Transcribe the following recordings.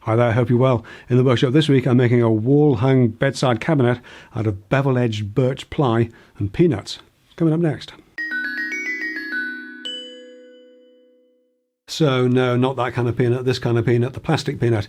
Hi there, I hope you're well. In the workshop this week I'm making a wall-hung bedside cabinet out of bevel-edged birch ply and peanuts. Coming up next. So no, not that kind of peanut, this kind of peanut, the plastic peanut.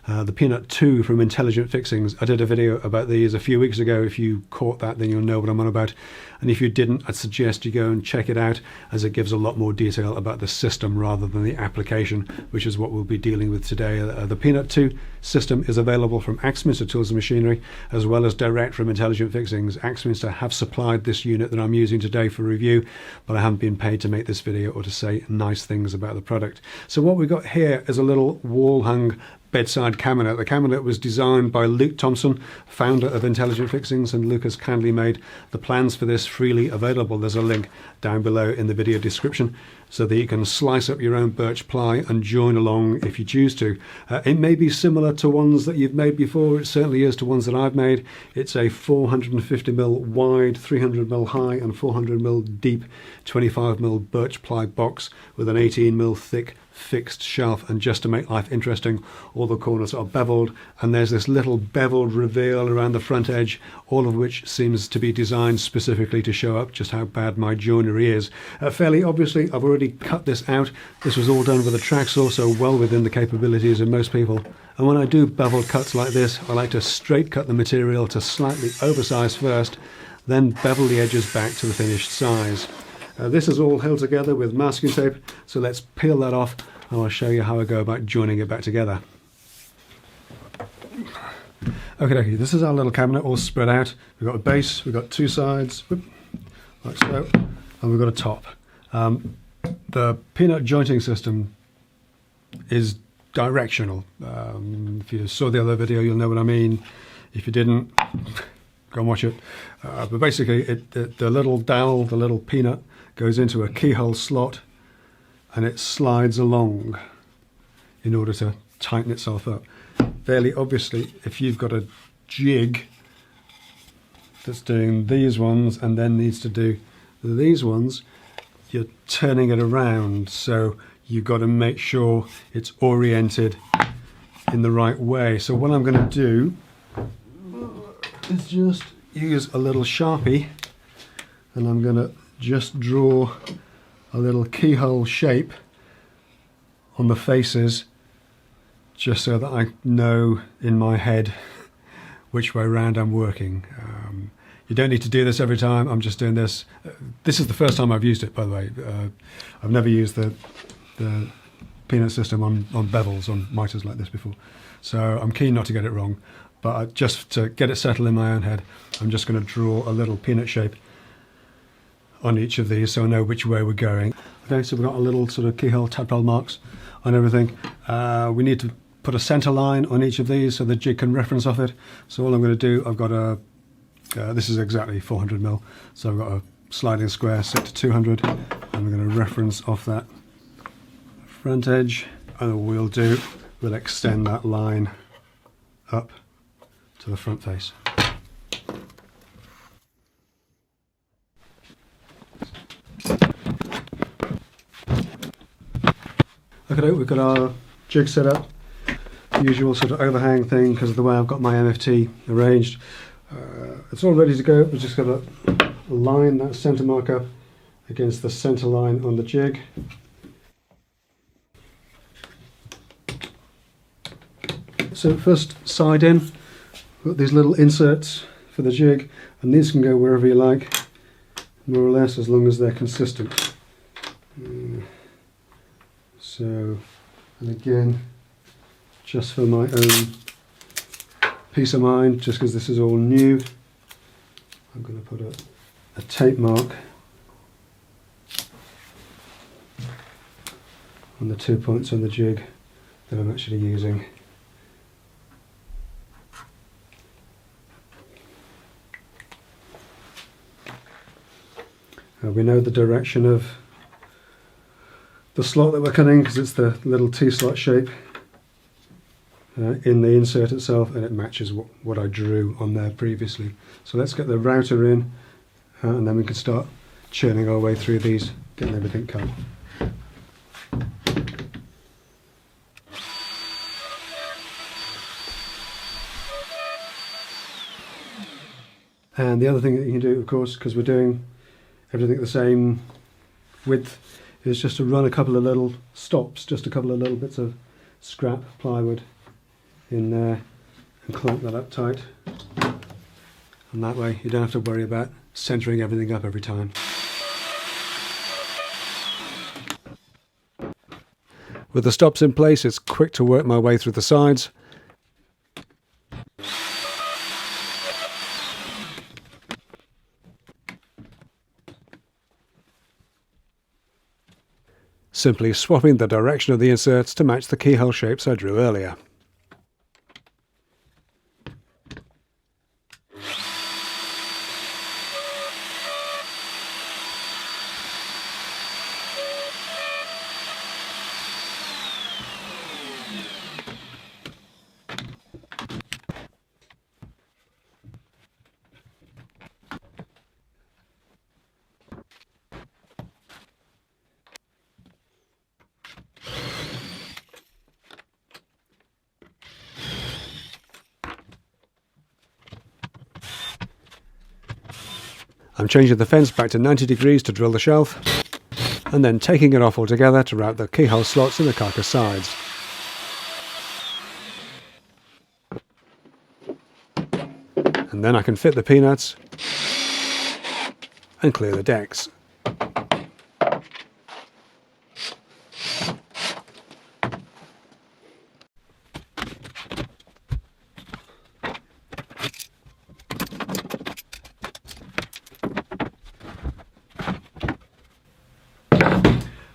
The Peanut 2 from Intelligent Fixings. I did a video about these a few weeks ago. If you caught that, then you'll know what I'm on about. And if you didn't, I'd suggest you go and check it out, as it gives a lot more detail about the system rather than the application, which is what we'll be dealing with today. The Peanut 2 system is available from Axminster Tools and Machinery, as well as direct from Intelligent Fixings. Axminster have supplied this unit that I'm using today for review, but I haven't been paid to make this video or to say nice things about the product. So what we've got here is a little wall-hung bedside cabinet. The cabinet was designed by Luke Thompson, founder of Intelligent Fixings, and Luke has kindly made the plans for this freely available. There's a link down below in the video description so that you can slice up your own birch ply and join along if you choose to. It may be similar to ones that you've made before. It certainly is to ones that I've made. It's a 450mm wide, 300mm high and 400mm deep 25mm birch ply box with an 18mm thick fixed shelf, and just to make life interesting, all the corners are beveled, and there's this little beveled reveal around the front edge, all of which seems to be designed specifically to show up just how bad my joinery is. Fairly obviously, I've already cut this out. This was all done with a track saw, so well within the capabilities of most people. And when I do beveled cuts like this, I like to straight cut the material to slightly oversize first, then bevel the edges back to the finished size. This is all held together with masking tape, so let's peel that off and I'll show you how I go about joining it back together. Okay, this is our little cabinet all spread out. We've got a base, we've got two sides, like so, and we've got a top. The peanut jointing system is directional. If you saw the other video, you'll know what I mean. If you didn't, go and watch it. But basically, the little dowel, the little peanut, goes into a keyhole slot and it slides along in order to tighten itself up. Fairly obviously, if you've got a jig that's doing these ones and then needs to do these ones, you're turning it around, so you've got to make sure it's oriented in the right way. So what I'm going to do is just use a little Sharpie, and I'm going to just draw a little keyhole shape on the faces, just so that I know in my head which way round I'm working. You don't need to do this every time. I'm just doing this. This is the first time I've used it, by the way. I've never used the peanut system on bevels, on miters like this before. So I'm keen not to get it wrong. But just to get it settled in my own head, I'm just going to draw a little peanut shape on each of these so I know which way we're going. Okay, so we've got a little sort of keyhole tadpole marks on everything. We need to put a center line on each of these so the jig can reference off it. So all I'm going to do, I've got a, this is exactly 400mm, so I've got a sliding square set to 200, and we're going to reference off that front edge, and what we'll do, we'll extend that line up to the front face. Okay, we've got our jig set up, usual sort of overhang thing because of the way I've got my MFT arranged. It's all ready to go. We've just got to line that centre mark up against the centre line on the jig. So first side in, got these little inserts for the jig, and these can go wherever you like, more or less, as long as they're consistent. So, and again, just for my own peace of mind, just because this is all new, I'm going to put a tape mark on the 2 points on the jig that I'm actually using. We know the direction of the slot that we're cutting because it's the little T-slot shape in the insert itself, and it matches what I drew on there previously. So let's get the router in, and then we can start churning our way through these, getting everything cut. And the other thing that you can do, of course, because we're doing everything the same width, is just to run a couple of little stops, just a couple of little bits of scrap plywood in there and clamp that up tight. And that way you don't have to worry about centering everything up every time. With the stops in place, it's quick to work my way through the sides. Simply swapping the direction of the inserts to match the keyhole shapes I drew earlier. I'm changing the fence back to 90 degrees to drill the shelf, and then taking it off altogether to route the keyhole slots in the carcass sides. And then I can fit the peanuts and clear the decks.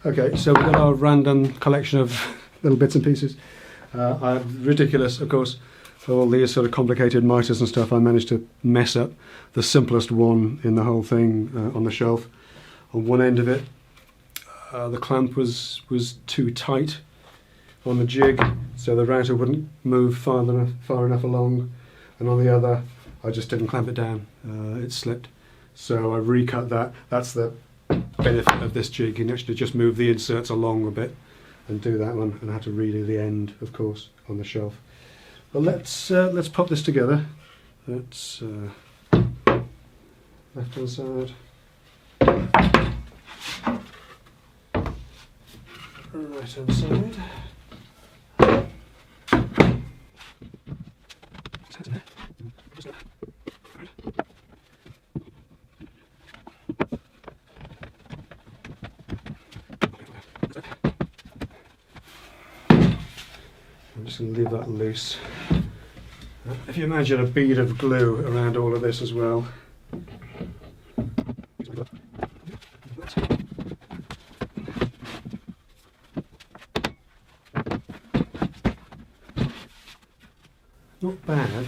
Okay, so we've got our random collection of little bits and pieces. Ridiculous, of course, for all these sort of complicated miters and stuff. I managed to mess up the simplest one in the whole thing on the shelf. On one end of it, the clamp was too tight on the jig, so the router wouldn't move far enough along, and on the other, I just didn't clamp it down. It slipped, so I recut that. That's the benefit of this jig. You can actually just move the inserts along a bit and do that one, and I had to redo the end, of course, on the shelf. But let's pop this together. That's left hand side, right hand side. I'm just going to leave that loose. If you imagine a bead of glue around all of this as well. Not bad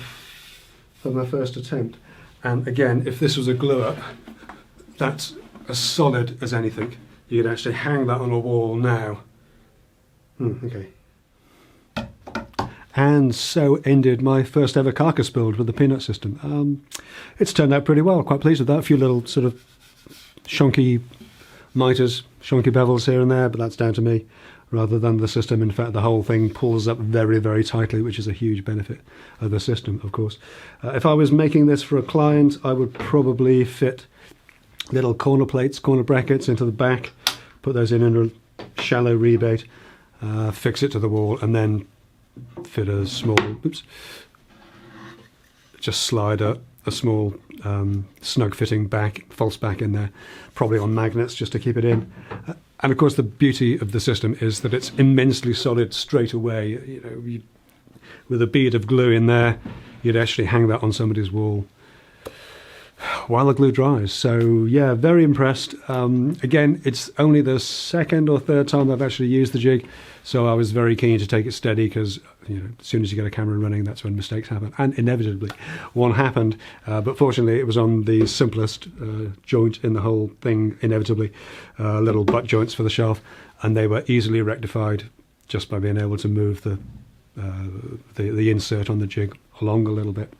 for my first attempt. And again, if this was a glue up, that's as solid as anything. You could actually hang that on a wall now. Okay. And so ended my first ever carcass build with the peanut system. It's turned out pretty well, quite pleased with that. A few little sort of shonky miters, shonky bevels here and there, but that's down to me rather than the system. In fact, the whole thing pulls up very, very tightly, which is a huge benefit of the system, of course. If I was making this for a client, I would probably fit little corner plates, corner brackets into the back, put those in a shallow rebate, fix it to the wall, and then fit a small, just slide a small snug fitting back, false back in there, probably on magnets just to keep it in. And of course the beauty of the system is that it's immensely solid straight away. You know, with a bead of glue in there, you'd actually hang that on somebody's wall while the glue dries. So yeah, very impressed. Again, it's only the second or third time I've actually used the jig, so I was very keen to take it steady because, you know, as soon as you get a camera running, that's when mistakes happen, and inevitably one happened. But fortunately, it was on the simplest joint in the whole thing. Inevitably, little butt joints for the shelf, and they were easily rectified just by being able to move the insert on the jig along a little bit.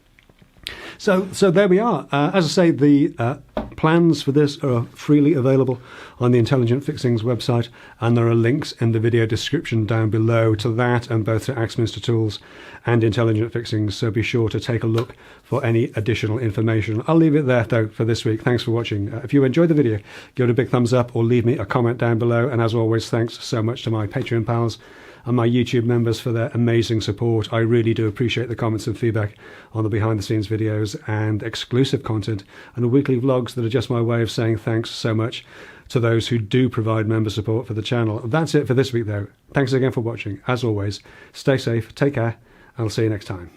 So there we are. As I say, the plans for this are freely available on the Intelligent Fixings website, and there are links in the video description down below to that and both to Axminster Tools and Intelligent Fixings, so be sure to take a look for any additional information. I'll leave it there though for this week. Thanks for watching. If you enjoyed the video, give it a big thumbs up or leave me a comment down below, and as always, thanks so much to my Patreon pals and my YouTube members for their amazing support. I really do appreciate the comments and feedback on the behind the scenes videos and exclusive content and the weekly vlogs that are just my way of saying thanks so much to those who do provide member support for the channel. That's it for this week though. Thanks again for watching. As always, stay safe, take care, and I'll see you next time.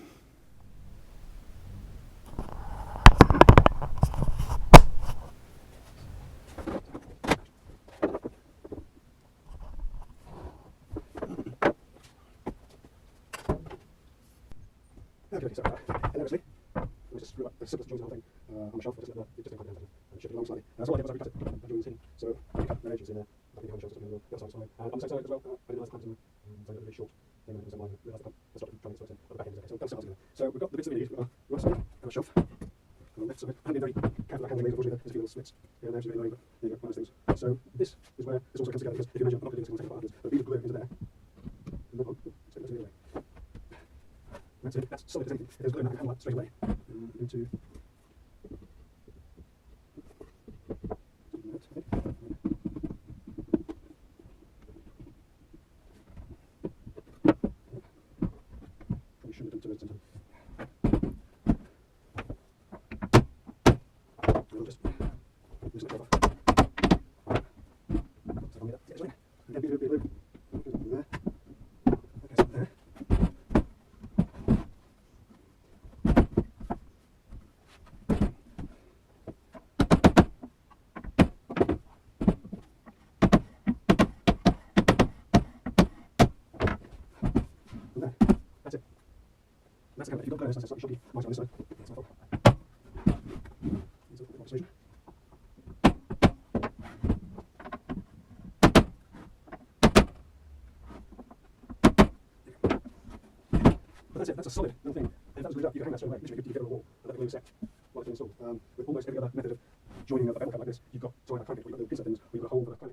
Okay, so, inevitably, we just screw up the simplest joint of the whole thing on the shelf, just let it just don't come down and shift it along slightly. So what I did was I recut it during this in, so I cut no edges in there, I think behind the shelf, just on the other side, and on the same side as well, I didn't like the clamps in there, so I got a really short thing, and I realised I stopped trying to sort it on the back end, okay, so that's together. So we've got the bits that we need, we've got the right side, and a shelf, on the left side, and being very careful about handling these, unfortunately there's a few little slits here and there, so there you go, one of those things. So this is where this also comes together, because if you imagine, I'm not going to do this in 1 second, but we would glue into there, and then on, so that's the other way. That's it, that's solid as anything. There's glue, and I can handle that straight away. Into probably shouldn't have done 2 at the same time. We'll just loosen it off. So I'll need that to get this way. Again, be a little bit of glue. There. Okay, so there. That's it. That's the camera. If you've got glue, that's slightly shocky. Mine's on this side. That's my fault. Needs a bit more persuasion. But that's it. That's a solid little thing. And if that was glued up, you can hang that straight away. Literally, you could get it on the wall and let the glue set while it's being installed. With almost every other method of joining a bevel cap like this, you've got to either clamp it, or you've got little pincer things, or you've got a hole for the clamp.